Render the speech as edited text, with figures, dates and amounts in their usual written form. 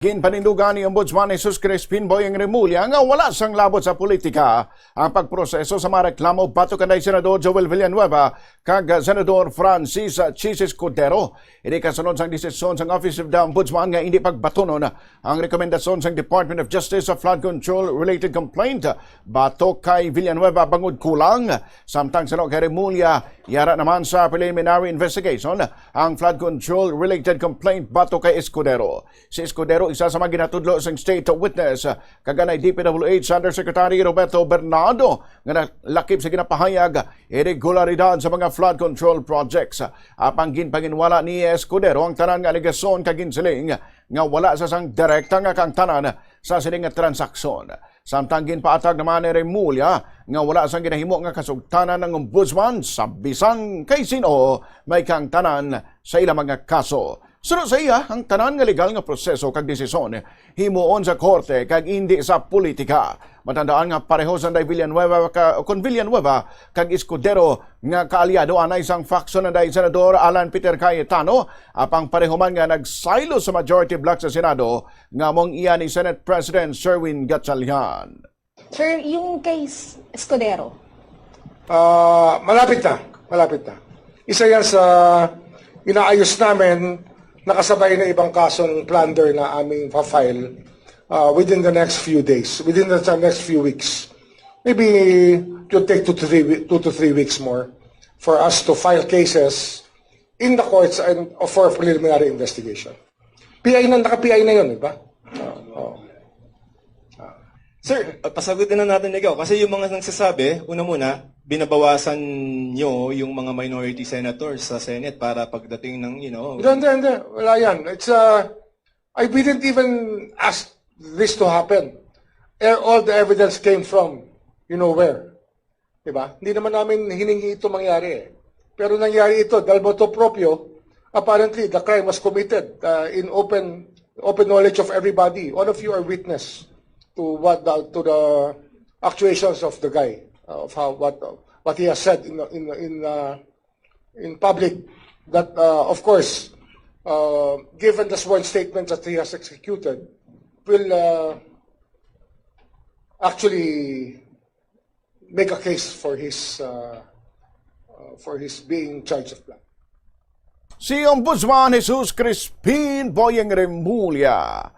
Ginpanindugan ni Ombudsman Jesus Crispin Boyeng Remulla nga wala sang labot sa politika ang pagproseso sa mga reklamo batok kanay Senador Joel Villanueva kag Senador Francis Chis Escudero. Ini kasunod sang desisyon sang Office of the Ombudsman nga hindi pagbatunon ang rekomendasyon sang Department of Justice sa flood control related complaint batok kay Villanueva bangod kulang. Samtang sunod kay Remulla, yara naman sa preliminary investigation ang flood control related complaint batok kay Escudero. Si Escudero isa sa mga ginatudlo sang state witness kaganay DPWH Undersecretary Roberto Bernardo nga lakip sa ginapahayag irregularidad sa mga flood control projects. Apang ginpanginwala ni Escudero ang tanan nga aligasyon kaginsiling nga wala sa sang direkta nga kang tanan sa sining nga transaksyon. Samtang ginpaatag naman ni Remulla nga wala sang ginahimo nga kasugtanan ng ombudsman sa bisang kay sino may kang tanan sa ilang mga kaso. Sunod sa iya, ang tanan nga legal nga proseso kag desisyon himuon sa korte kag hindi sa politika. Matandaan nga pareho sa Villanueva kag Escudero nga kaalyado anay sang faction na Senador Alan Peter Cayetano apang pareho man nga nagsaylo sa majority block sa Senado nga mong iya ni Senate President Sherwin Gatchalian. Sir, yung case Escudero. Malapit na. Isa yan sa inaayos namin. Nakasabay na ibang kaso ng plunder na aming pa-file within the next few days, within the next few weeks. Maybe it will take 2 to 3 weeks more for us to file cases in the courts and for preliminary investigation. Naka-PI na yun, di ba? Sir, pasagutin na natin ikaw. Kasi yung mga nagsasabi, una muna, binabawasan nyo yung mga minority senators sa Senate para pagdating ng, Hindi. Wala yan. We didn't even ask this to happen. All the evidence came from, where. Diba? Hindi naman namin hiningi ito mangyari. Pero nangyari ito, dahil motu proprio, apparently the crime was committed in open knowledge of everybody. All of you are witness to the actuations of the guy, of what he has said in public. That of course, given the sworn statement that he has executed, will actually make a case for his being charged of black. Si Ombudsman Jesus Crispin Boyeng Remulla